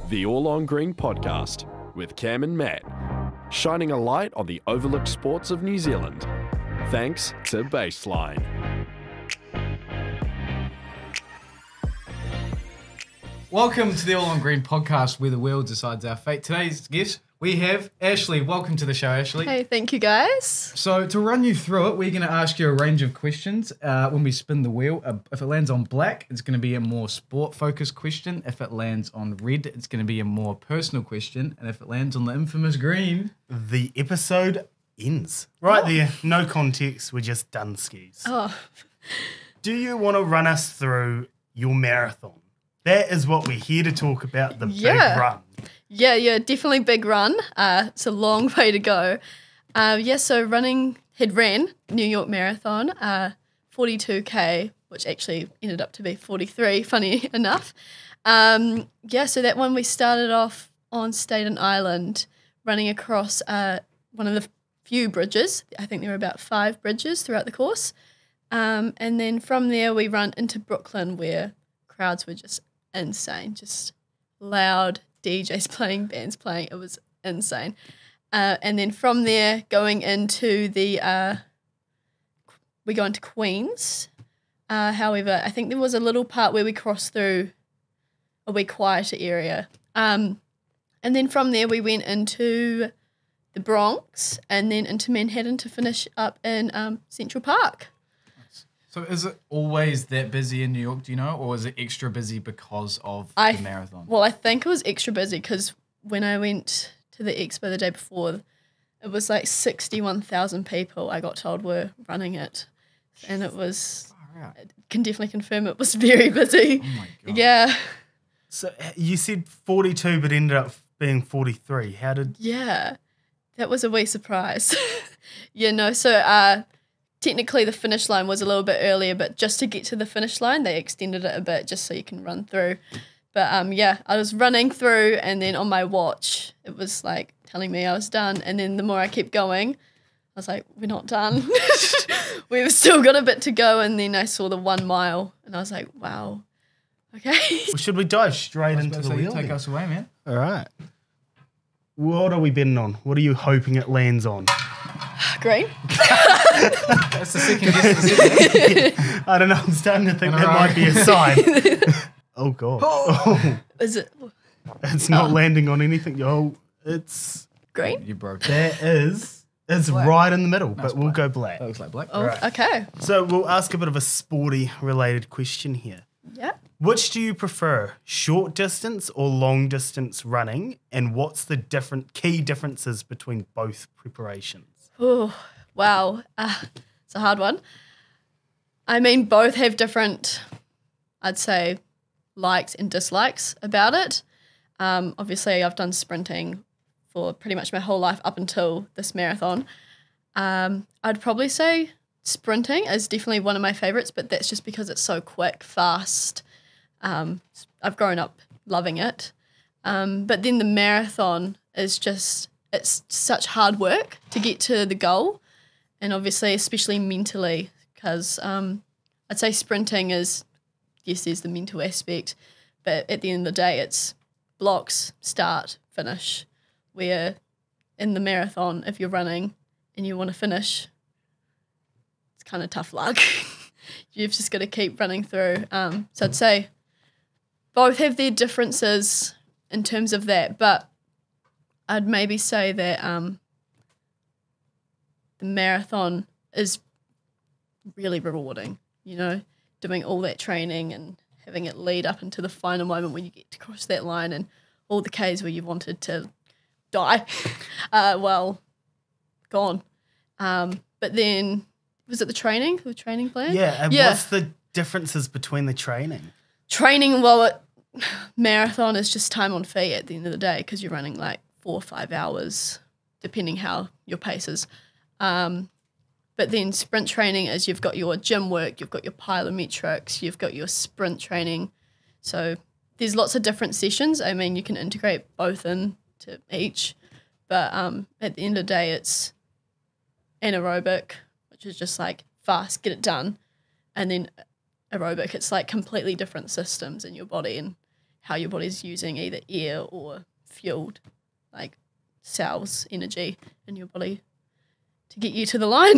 The All on Green podcast with Cam and Matt, shining a light on the overlooked sports of New Zealand. Thanks to Baseline. Welcome to the All on Green podcast where the world decides our fate. Today's guest, we have Ashley. Welcome to the show, Ashley. Hey, thank you guys. So to run you through it, we're going to ask you a range of questions when we spin the wheel. If it lands on black, it's going to be a more sport-focused question. If it lands on red, it's going to be a more personal question. And if it lands on the infamous green... The episode ends. Right there, no context, we're just done skis. Oh, Do you want to run us through your marathon? That is what we're here to talk about, the big run. yeah, definitely big run. It's a long way to go. So ran New York Marathon, 42K, which actually ended up to be 43, funny enough. So that one we started off on Staten Island, running across one of the few bridges. I think there were about 5 bridges throughout the course. And then from there we run into Brooklyn, where crowds were just insane, just loud DJs playing, bands playing. It was insane. And then from there, going into we go into Queens. However, I think there was a little part where we crossed through a wee quieter area. And then from there, we went into the Bronx and then into Manhattan to finish up in Central Park. So is it always that busy in New York, do you know, or is it extra busy because of the marathon? Well, I think it was extra busy because when I went to the expo the day before, it was like 61,000 people, I got told, were running it. And it was, I can definitely confirm it was very busy. Oh my God. Yeah. So you said 42 but ended up being 43. How did... Yeah, that was a wee surprise. Technically the finish line was a little bit earlier, but just to get to the finish line, they extended it a bit just so you can run through. But I was running through, and then on my watch, it was like telling me I was done. And then the more I kept going, I was like, we're not done. We've still got a bit to go. And then I saw the 1 mile, and I was like, wow, okay. Well, should we dive straight into the wheel? Take us away, man. All right. What are we betting on? What are you hoping it lands on? Green. That's the second guess. I don't know. I'm starting to think that might be a sign. Oh, God. Oh. Is it It's not landing on anything. Oh, it's... green? You broke it. That is... It's Black. right in the middle, but it's we'll black. go black. That looks like black. Oh, Right. okay. So we'll ask a bit of a sporty-related question here. Yeah. Which do you prefer, short distance or long distance running? And what's the key differences between both preparations? Oh, wow. It's a hard one. I mean, both have different, I'd say, likes and dislikes about it. Obviously, I've done sprinting for pretty much my whole life up until this marathon. I'd probably say sprinting is definitely one of my favorites, but that's just because it's so quick, fast. I've grown up loving it. But then the marathon is just... it's such hard work to get to the goal, and obviously especially mentally, because I'd say sprinting is, yes, there's the mental aspect, but at the end of the day it's blocks, start, finish, where in the marathon, if you're running and you want to finish, it's kind of tough luck. You've just got to keep running through. So I'd say both have their differences in terms of that, but I'd maybe say that the marathon is really rewarding, doing all that training and having it lead up into the final moment when you get to cross that line, and all the Ks where you wanted to die, gone. But then, was it the training plan? Yeah, and what's the differences between the training? Training, marathon is just time on feet at the end of the day, because you're running like 4 or 5 hours, depending how your pace is. But then sprint training is you've got your gym work, you've got your plyometrics, you've got your sprint training. So there's lots of different sessions. I mean, you can integrate both into each. But at the end of the day, it's anaerobic, which is just like fast, get it done. And then aerobic, it's like completely different systems in your body and how your body's using either air or fueled, like cells, energy in your body to get you to the line,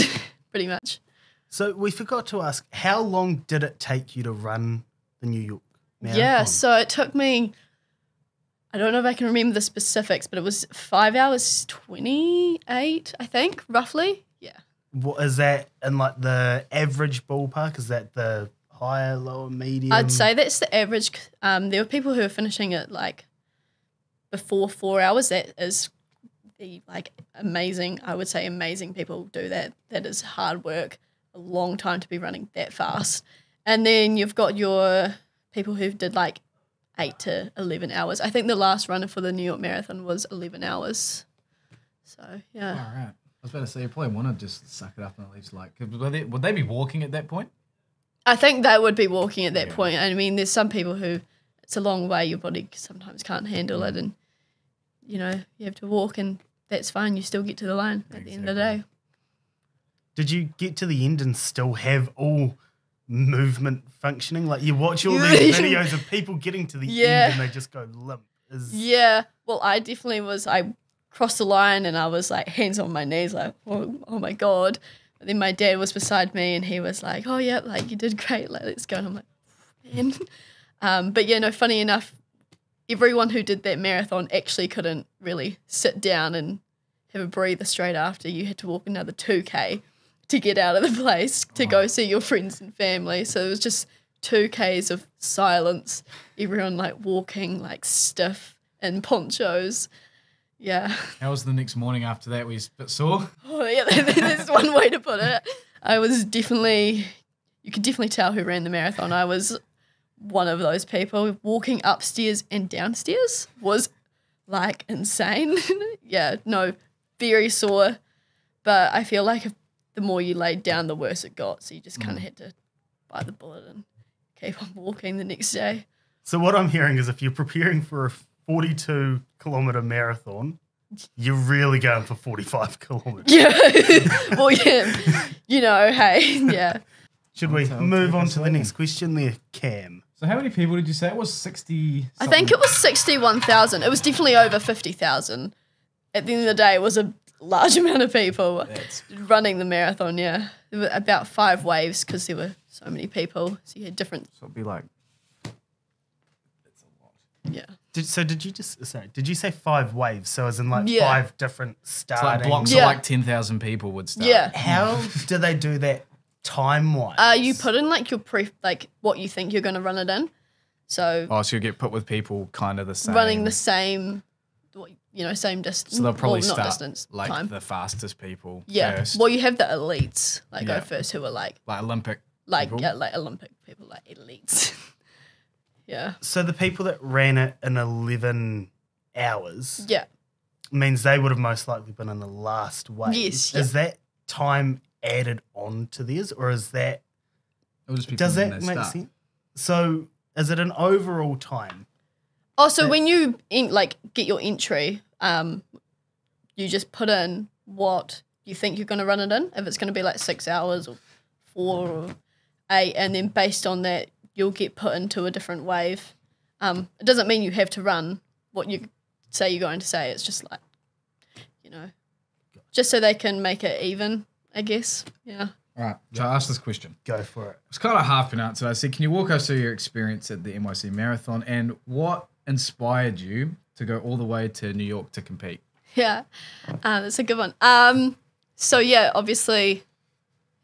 pretty much. So we forgot to ask, how long did it take you to run the New York Marathon? Yeah, so it took me, I don't know if I can remember the specifics, but it was 5 hours 28, I think, roughly. Yeah. What is that in like the average ballpark? Is that the higher, lower, medium? I'd say that's the average. There were people who were finishing it like before 4 hours. That is the like amazing, I would say amazing people do that. That is hard work, a long time to be running that fast. And then you've got your people who did like 8 to 11 hours. I think the last runner for the New York Marathon was 11 hours. So, yeah. All right. I was about to say, you probably want to just suck it up and at least like, would they be walking at that point? I think they would be walking at that point. I mean, there's some people who, it's a long way, your body sometimes can't handle it, and, you know, you have to walk, and that's fine. You still get to the line at the end of the day. Did you get to the end and still have all movement functioning? Like you watch all these videos of people getting to the end and they just go limp. Yeah. Well, I definitely was. I crossed the line and I was like hands on my knees, like, oh my God. But then my dad was beside me and he was like, oh yeah, like you did great, like let's go. And I'm like, man. But yeah, no, funny enough, everyone who did that marathon actually couldn't really sit down and have a breather straight after. You had to walk another 2K to get out of the place to go see your friends and family. So it was just 2Ks of silence, everyone like walking like stiff in ponchos. Yeah. How was the next morning after that? Were you a bit sore? Oh yeah, that's one way to put it. I was definitely, you could definitely tell who ran the marathon. I was one of those people. Walking upstairs and downstairs was like insane. Yeah, no, very sore. But I feel like the more you laid down, the worse it got. So you just kind of had to bite the bullet and keep on walking the next day. So what I'm hearing is if you're preparing for a 42-kilometre marathon, you're really going for 45 kilometres. Yeah. Well, yeah. You know, hey, yeah. Should we move on to the next question there, Cam? So how many people did you say it was? 60? I think it was 61,000. It was definitely over 50,000. At the end of the day, it was a large amount of people running the marathon, yeah. There were about 5 waves because there were so many people. So you had different... So it'd be like... It's a lot. Yeah. Did you say 5 waves? So as in like 5 different starting... It's like blocks of like 10,000 people would start. Yeah. How do they do that time-wise? You put in like your what you think you're going to run it in. So... Oh, so you get put with people kind of the same... Running the same... You know, same distance. So they'll probably not start distance, like time. the fastest people first. Well, you have the elites go first who are like Olympic people. people. Like Olympic people, like elites. Yeah. So the people that ran it in 11 hours Yeah. means they would have most likely been in the last wave. Yes. Is that time added on to theirs, or is that... Does that make sense? So is it an overall time? Oh, so when you get your entry, you just put in what you think you're going to run it in. If it's going to be like 6 hours or 4 or 8, and then based on that, you'll get put into a different wave. It doesn't mean you have to run what you say you're going to say. It's just like, you know, just so they can make it even, I guess. Yeah. All right. So I asked this question. Go for it. It's kind of half been answered. I said, can you walk us through your experience at the NYC Marathon and what inspired you to go all the way to New York to compete? Yeah, that's a good one. So yeah, obviously,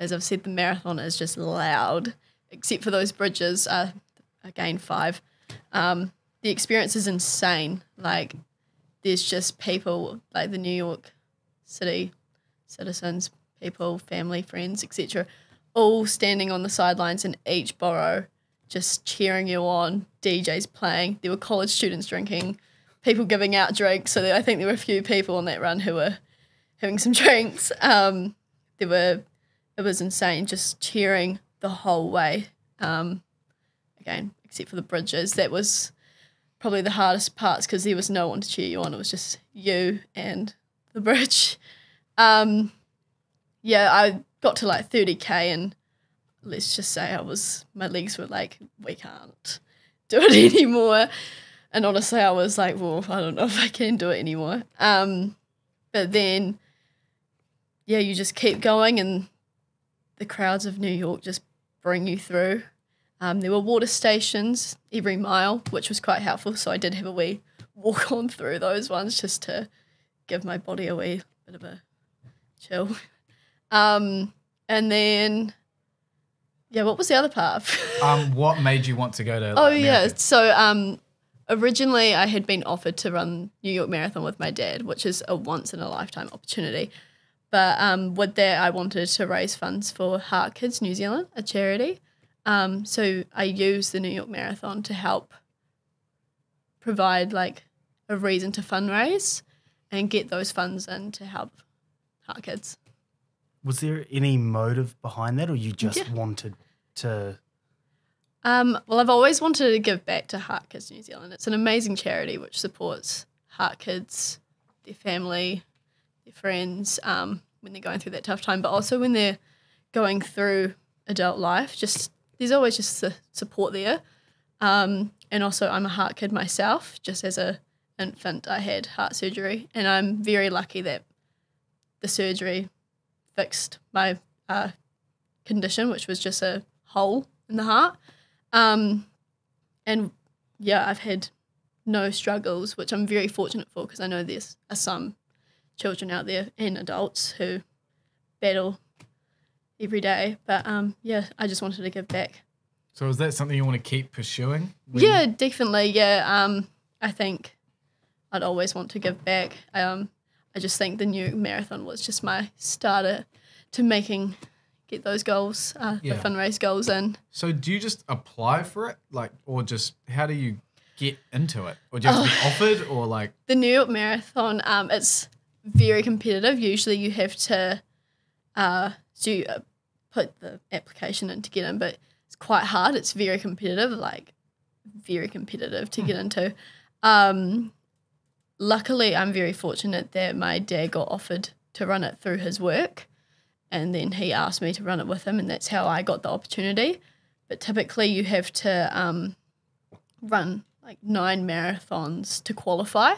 as I've said, the marathon is just loud, except for those bridges. Again, 5. The experience is insane. Like, there's just people, like the New York City citizens, people, family, friends, etc., all standing on the sidelines in each borough, just cheering you on, DJs playing. There were college students drinking, people giving out drinks. So I think there were a few people on that run who were having some drinks. It was insane, just cheering the whole way. Again, except for the bridges. That was probably the hardest parts because there was no one to cheer you on. It was just you and the bridge. I got to like 30K and let's just say my legs were like, we can't do it anymore. And honestly, I was like, well, I don't know if I can do it anymore. But then, yeah, you just keep going and the crowds of New York just bring you through. There were water stations every mile, which was quite helpful. So I did have a wee walk on through those ones just to give my body a wee bit of a chill. And then, yeah, what was the other part? What made you want to go to America? So originally I had been offered to run New York Marathon with my dad, which is a once-in-a-lifetime opportunity. But with that, I wanted to raise funds for Heart Kids New Zealand, a charity. So I used the New York Marathon to help provide like a reason to fundraise and get those funds in to help Heart Kids. Was there any motive behind that, or you just wanted to? Well, I've always wanted to give back to Heart Kids New Zealand. It's an amazing charity which supports heart kids, their family, their friends, when they're going through that tough time, but also when they're going through adult life. There's always just the support there. And also I'm a heart kid myself. Just as an infant, I had heart surgery, and I'm very lucky that the surgery fixed my condition, which was just a hole in the heart. And yeah, I've had no struggles, which I'm very fortunate for, because I know there's some children out there and adults who battle every day. But yeah, I just wanted to give back. So is that something you want to keep pursuing? Yeah, definitely. Yeah, I think I'd always want to give back. I just think the New York Marathon was just my starter to get those goals, the fundraise goals in. So do you just apply for it, or just how do you get into it, or do you have to be offered, or like the New York Marathon? It's very competitive. Usually, you have to put the application in to get in, but it's quite hard. It's very competitive, to get into. Luckily, I'm very fortunate that my dad got offered to run it through his work, and then he asked me to run it with him, and that's how I got the opportunity. But typically you have to run like 9 marathons to qualify.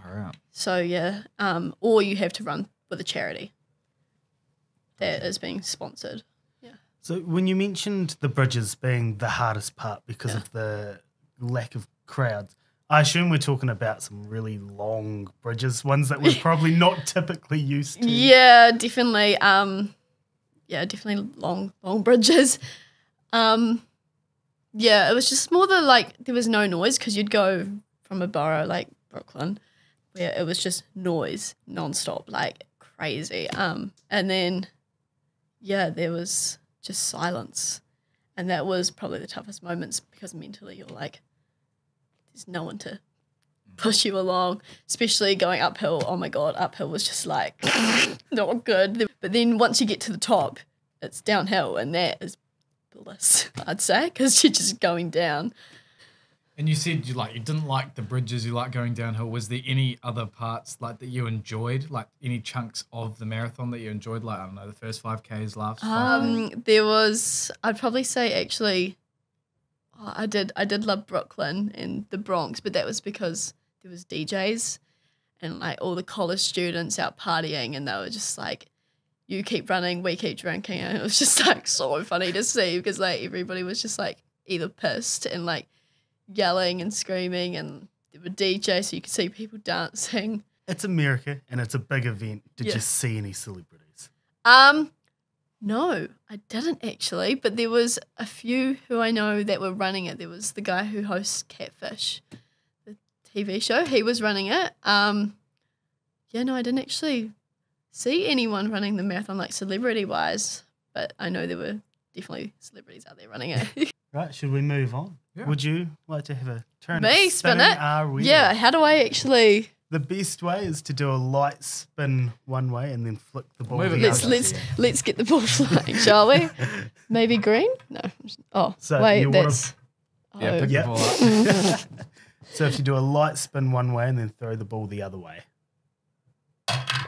Far out. So yeah, or you have to run with a charity that is being sponsored. Yeah. So when you mentioned the bridges being the hardest part because of the lack of crowds, I assume we're talking about some really long bridges, ones that we're probably not typically used to. Yeah, definitely. Definitely long bridges. Yeah, it was just more there was no noise, because you'd go from a borough like Brooklyn where it was just noise nonstop, like crazy. And then, yeah, there was just silence. And that was probably the toughest moments, because mentally you're like, there's no one to push you along, especially going uphill. Oh my God, uphill was just like not good. But then once you get to the top, it's downhill, and that is bliss, I'd say, because you're just going down. And you said you didn't like the bridges, you like going downhill. Was there any other parts that you enjoyed, any chunks of the marathon that you enjoyed? I don't know, the first 5Ks, last 5Ks? There was, I'd probably say actually, I did love Brooklyn and the Bronx, but that was because there was DJs and all the college students out partying, and they were just like, you keep running, we keep drinking. And it was just so funny to see, because everybody was just either pissed and yelling and screaming, and there were DJs, so you could see people dancing. It's America and it's a big event. Did you see any celebrities? No, I didn't actually, but there was a few who I know that were running it. There was the guy who hosts Catfish, the TV show. He was running it. Yeah, no, I didn't actually see anyone running the marathon celebrity-wise, but I know there were definitely celebrities out there running it. Right, should we move on? Yeah. Would you like to have a turn? Me spin it? Our wheel? Yeah, how do I actually... The best way is to do a light spin one way and then flick the ball Move it the this other. Let's get the ball flying, shall we? Maybe green? No. Oh, So wait, you wanna- that's... Yeah, pick Yep. the ball up. So if you do a light spin one way and then throw the ball the other way.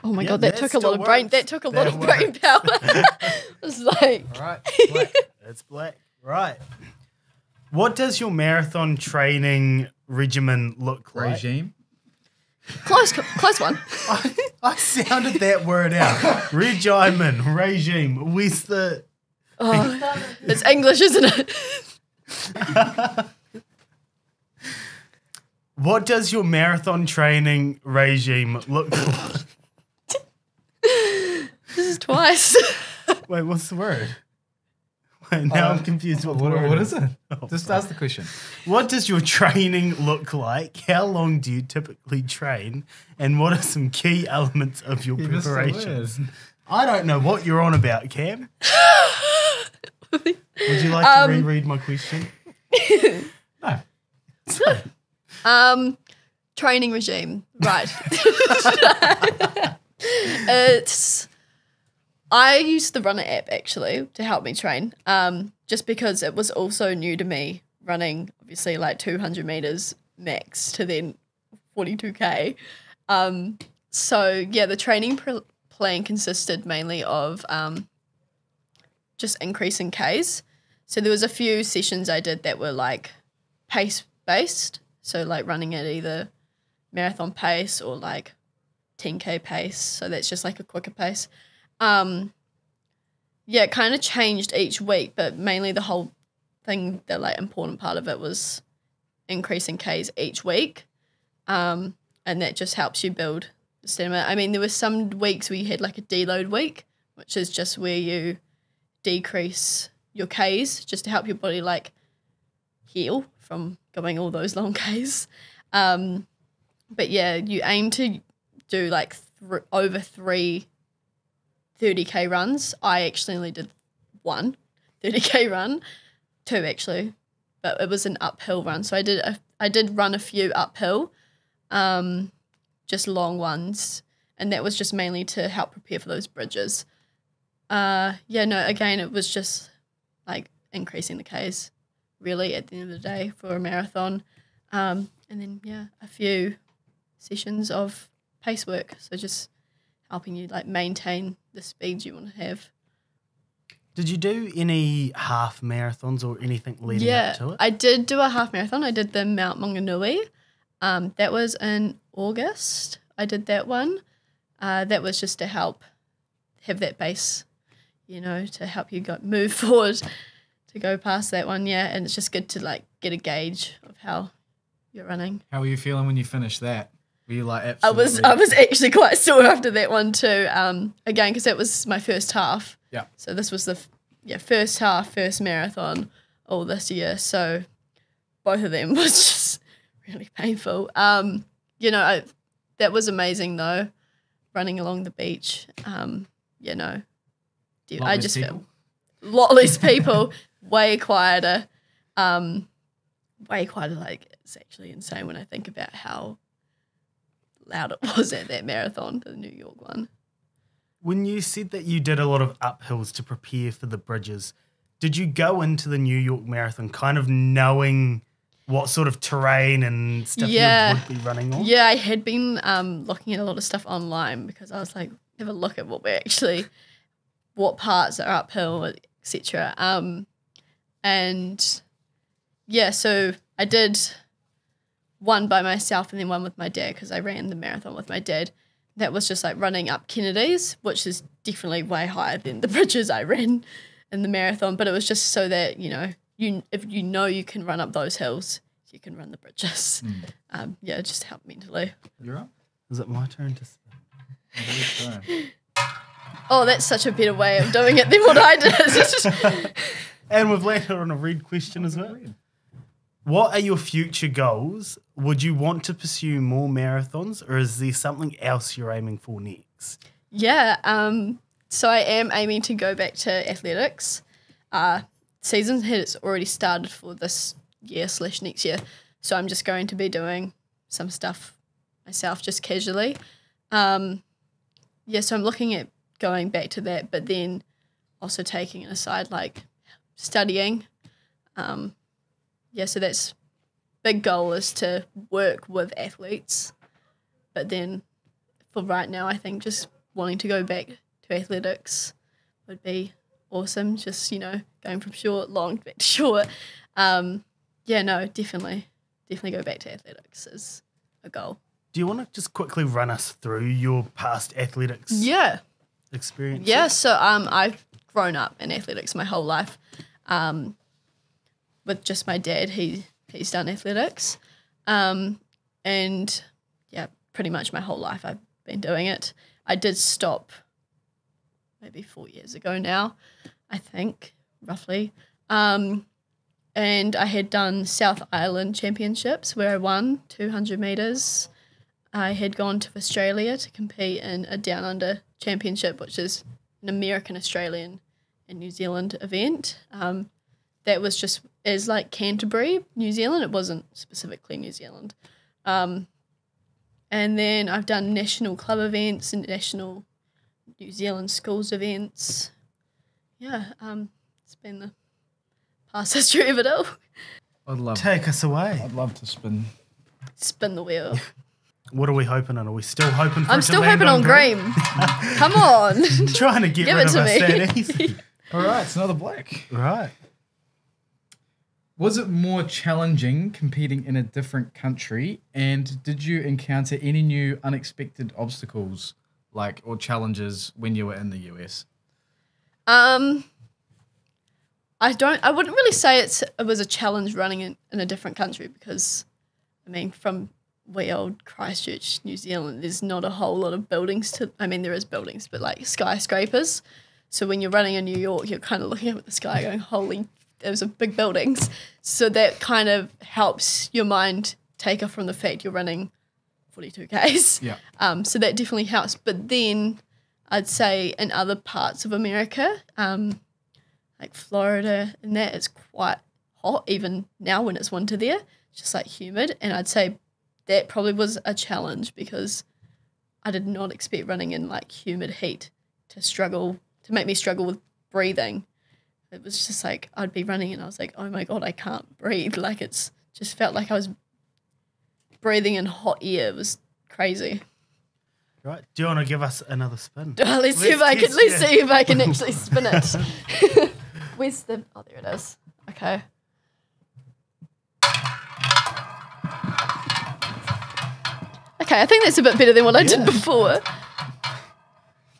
Oh my Yeah, God, that that took a still lot of brain. works. That took a lot That of brain works. power. It was like... All right. Black. It's black. Right. What does your marathon training regimen look like? Regime. Close one. I sounded that word out. Regime. Where's the... Oh, it's English, isn't it? What does your marathon training regime look like? This is twice. Wait, what's the word? Wait, now I'm confused. What is it? Just ask the question. What does your training look like? How long do you typically train? And what are some key elements of your preparations? I don't know what you're on about, Cam. Would you like to reread my question? No. Training regime. Right. I used the Runner app actually to help me train. Just because it was also new to me running obviously like 200 meters max to then 42k. So yeah, the training plan consisted mainly of just increasing Ks. So there was a few sessions I did that were like pace based. So like running at either marathon pace or like 10k pace. So that's just like a quicker pace. Yeah, it kind of changed each week, but mainly the whole thing, the like important part of it was increasing Ks each week. And that just helps you build the stamina. I mean, there were some weeks where you had like a deload week, which is just where you decrease your Ks just to help your body like heal from going all those long Ks. But yeah, you aim to do like over 3 30k runs. I actually only did 1 30k run, 2 actually, but it was an uphill run. So I did run a few uphill, just long ones, and that was just mainly to help prepare for those bridges. Yeah, no, again, it was just like increasing the Ks really at the end of the day for a marathon. And then, yeah, a few sessions of pace work. So just helping you like maintain the speed you want to have. Did you do any half marathons or anything leading up to it? I did do a half marathon. I did the Mount Maunganui. That was in August. I did that one. That was just to help have that base, you know, to help you move forward to go past that one. Yeah, and it's just good to like get a gauge of how you're running. How were you feeling when you finished that? Were you like absolutely... I was actually quite sore after that one too. Again, because that was my first half. Yeah. So this was the first half, first marathon all this year. So both of them was just really painful. You know, that was amazing though, running along the beach. You know, I just felt a lot less people, way quieter. Way quieter. Like it's actually insane when I think about how loud it was at that marathon, the New York one. When you said that you did a lot of uphills to prepare for the bridges, did you go into the New York Marathon kind of knowing what sort of terrain and stuff you would be running on? Yeah, I had been looking at a lot of stuff online because I was like, have a look at what parts are uphill, etc. And yeah, so I did one by myself and then one with my dad because I ran the marathon with my dad. That was just like running up Kennedy's, which is definitely way higher than the bridges I ran in the marathon. But it was just so that, you know, if you know you can run up those hills, you can run the bridges. Yeah, it just helped mentally. You're up. Is it my turn to spin? Oh, that's such a better way of doing it than what I did. And we've landed on a red question as well. What are your future goals? Would you want to pursue more marathons or is there something else you're aiming for next? Yeah, so I am aiming to go back to athletics. Season has already started for this year / next year, so I'm just going to be doing some stuff myself just casually. Yeah, so I'm looking at going back to that, but then also taking it aside, like studying. Yeah, so that's big goal is to work with athletes. But then for right now, I think just wanting to go back to athletics would be awesome. Just, you know, going from long back to short. Yeah, no, definitely. definitely go back to athletics as a goal. Do you want to just quickly run us through your past athletics experience? Yeah, so I've grown up in athletics my whole life with just my dad. He's done athletics. And, yeah, pretty much my whole life I've been doing it. I did stop maybe 4 years ago now, I think, roughly. And I had done South Island Championships where I won 200 metres. I had gone to Australia to compete in a Down Under Championship, which is an American, Australian and New Zealand event. That was like Canterbury, New Zealand. It wasn't specifically New Zealand. And then I've done national club events and national New Zealand schools events. Yeah, it's been the past history of it all. Take us away. I'd love to spin the wheel. What are we hoping on? Are we still hoping for I'm it to still land hoping on Graham. Come on. Trying to get Give rid it of to us me. that easy. All right, it's another black. Right. Was it more challenging competing in a different country? And did you encounter any new unexpected obstacles or challenges when you were in the US? I wouldn't really say it was a challenge running in a different country because, I mean, from wee old Christchurch, New Zealand, there's not a whole lot of buildings there is buildings, but like skyscrapers. So when you're running in New York, you're kind of looking up at the sky going, holy, those are big buildings. So that kind of helps your mind take off from the fact you're running 42 Ks. Yeah. So that definitely helps. But then I'd say in other parts of America, like Florida and that, it's quite hot even now when it's winter there. It's just like humid. And I'd say that probably was a challenge because I did not expect running in like humid heat to make me struggle with breathing. It was just like I'd be running and I was like, oh my God, I can't breathe. Like it's just felt like I was breathing in hot air. It was crazy. Right. Do you want to give us another spin? Let's see if I can actually spin it. Where's the? Oh, there it is. Okay. Okay, I think that's a bit better than what I did before.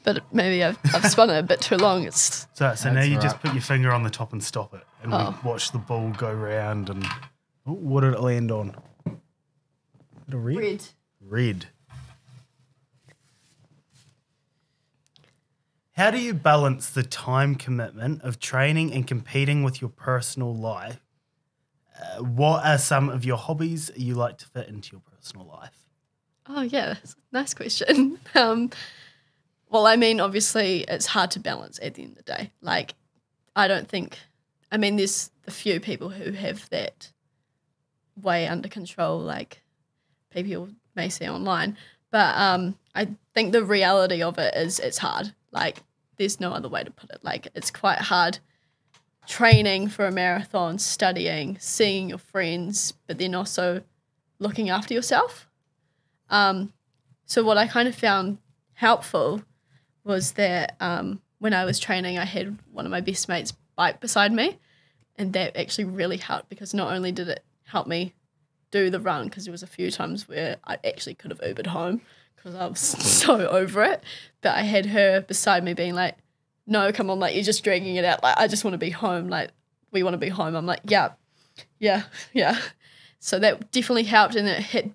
But maybe I've spun it a bit too long. So now you just put your finger on the top and stop it, and we watch the ball go round. And what did it land on? Is it a red? Red. How do you balance the time commitment of training and competing with your personal life? What are some of your hobbies you like to fit into your personal life? Oh, yeah, that's a nice question. Well, I mean, obviously, it's hard to balance at the end of the day. Like, there's a few people who have that way under control, like people may say online. But I think the reality of it is it's hard. Like, there's no other way to put it. Like, it's quite hard training for a marathon, studying, seeing your friends, but then also looking after yourself. So what I kind of found helpful was that when I was training, I had one of my best mates bike beside me, and that actually really helped because not only did it help me do the run, because there was a few times where I actually could have Ubered home because I was so over it, but I had her beside me being like, no, come on, like, you're just dragging it out. Like, I just want to be home. Like, we want to be home. I'm like, yeah. So that definitely helped, and it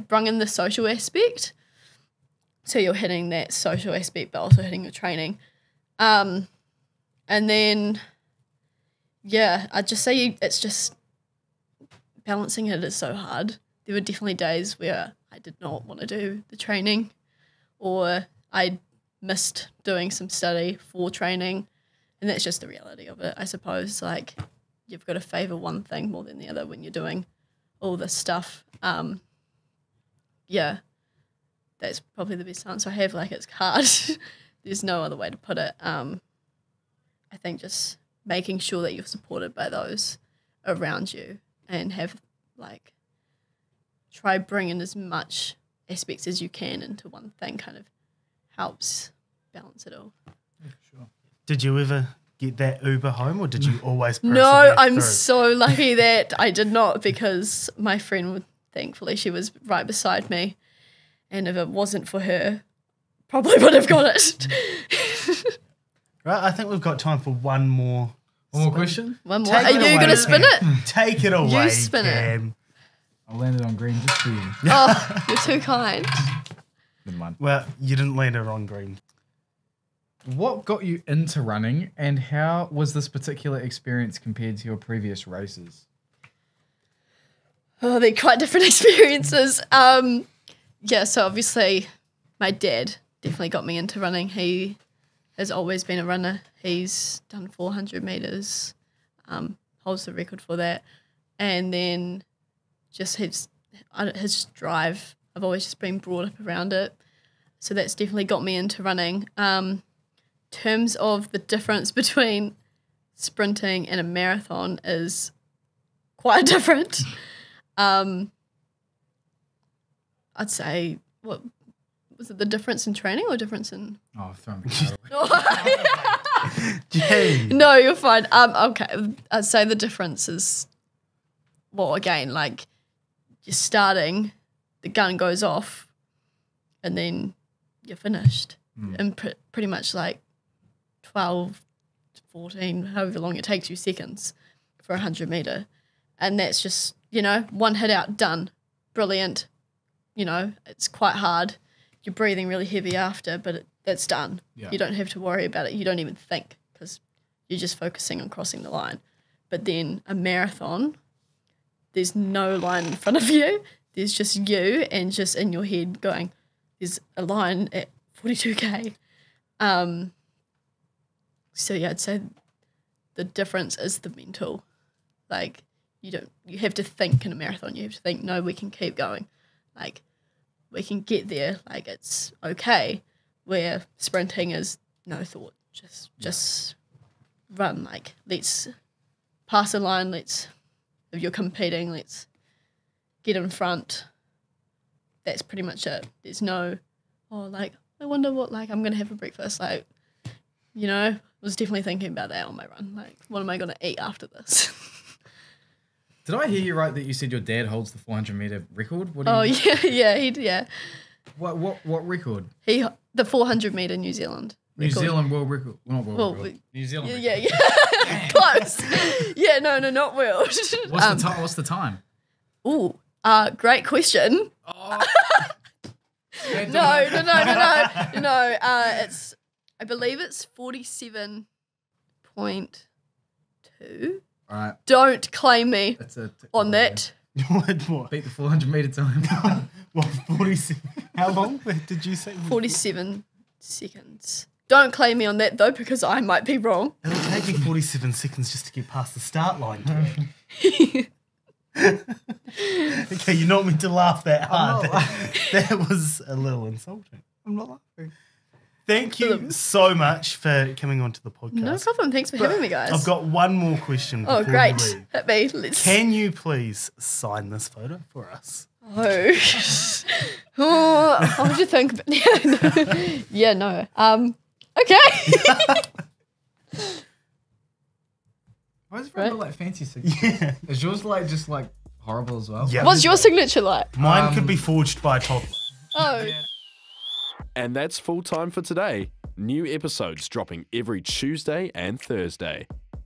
brung in the social aspect. So you're hitting that social aspect, but also hitting your training. And then, I'd just say it's just balancing it is so hard. There were definitely days where I did not want to do the training, or I missed doing some study for training, and that's just the reality of it, I suppose. Like, you've got to favour one thing more than the other when you're doing all this stuff. That's probably the best answer I have. Like, it's hard. There's no other way to put it. I think just making sure that you're supported by those around you and try bringing as much aspects as you can into one thing kind of helps balance it all. Yeah, sure. Did you ever get that Uber home, or did you always No, persevere I'm through? so lucky that I did not, because my friend, thankfully, she was right beside me. And if it wasn't for her, probably would have got it. Right, I think we've got time for one more. One more question? One more. Take Are it you away, going to spin it? Take it away, spin it. Cam. I landed on green just for you. Oh, you're too kind. Never mind. Well, you didn't land it on green. What got you into running, and how was this particular experience compared to your previous races? Oh, they're quite different experiences. Yeah, so obviously my dad definitely got me into running. He has always been a runner. He's done 400 meters, holds the record for that. And then just his drive. I've always just been brought up around it. So that's definitely got me into running. Terms of the difference between sprinting and a marathon is quite different. I'd say, what was it, the difference in training or difference in? Oh, throwing the card away. No, you're fine. Okay, I'd say the difference is, well, again, like you're starting, the gun goes off, and then you're finished, and pretty much like 12, 14, however long it takes you seconds for 100 meter, and that's just, you know, one hit out, done, brilliant. You know, it's quite hard. You're breathing really heavy after, but that's done. Yeah. You don't have to worry about it. You don't even think, because you're just focusing on crossing the line. But then a marathon, there's no line in front of you. There's just you, and just in your head going, there's a line at 42K. So yeah, I'd say the difference is the mental. Like, you have to think in a marathon. You have to think, no, we can keep going. Like, we can get there. Like, it's okay. Where sprinting is no thought. Just run. Like, let's pass a line. If you're competing, let's get in front. That's pretty much it. There's no, I wonder what, I'm going to have for breakfast. Like, you know, I was definitely thinking about that on my run. Like, what am I going to eat after this? Did I hear you right that you said your dad holds the 400 meter record? What do Oh, you, yeah. What record? The 400 meter New Zealand. New record. Zealand world record. Well, not world Well, record. New Zealand record. Yeah. Close. Yeah, no, not world. What's the time? Ooh, great question. Oh. No. I believe it's 47.2. All right. Don't claim me That's a on that. What? Beat the 400 meter time. What, 47? How long did you say? 47 seconds. Don't claim me on that though, because I might be wrong. It'll take me 47 seconds just to get past the start line. Okay, you're not meant to laugh that hard. That was a little insulting. I'm not laughing. Thank you so much for coming onto the podcast. No problem. Thanks for having me, guys. I've got one more question. Oh, before great. we leave. Hit me. Let's. Can you please sign this photo for us? Oh. What would you think? Yeah, no. Okay. Why is it right? Like fancy signature? Yeah. Is yours just horrible as well? Yeah. What's your signature like? Mine could be forged by a toddler. Oh. And that's full time for today. New episodes dropping every Tuesday and Thursday.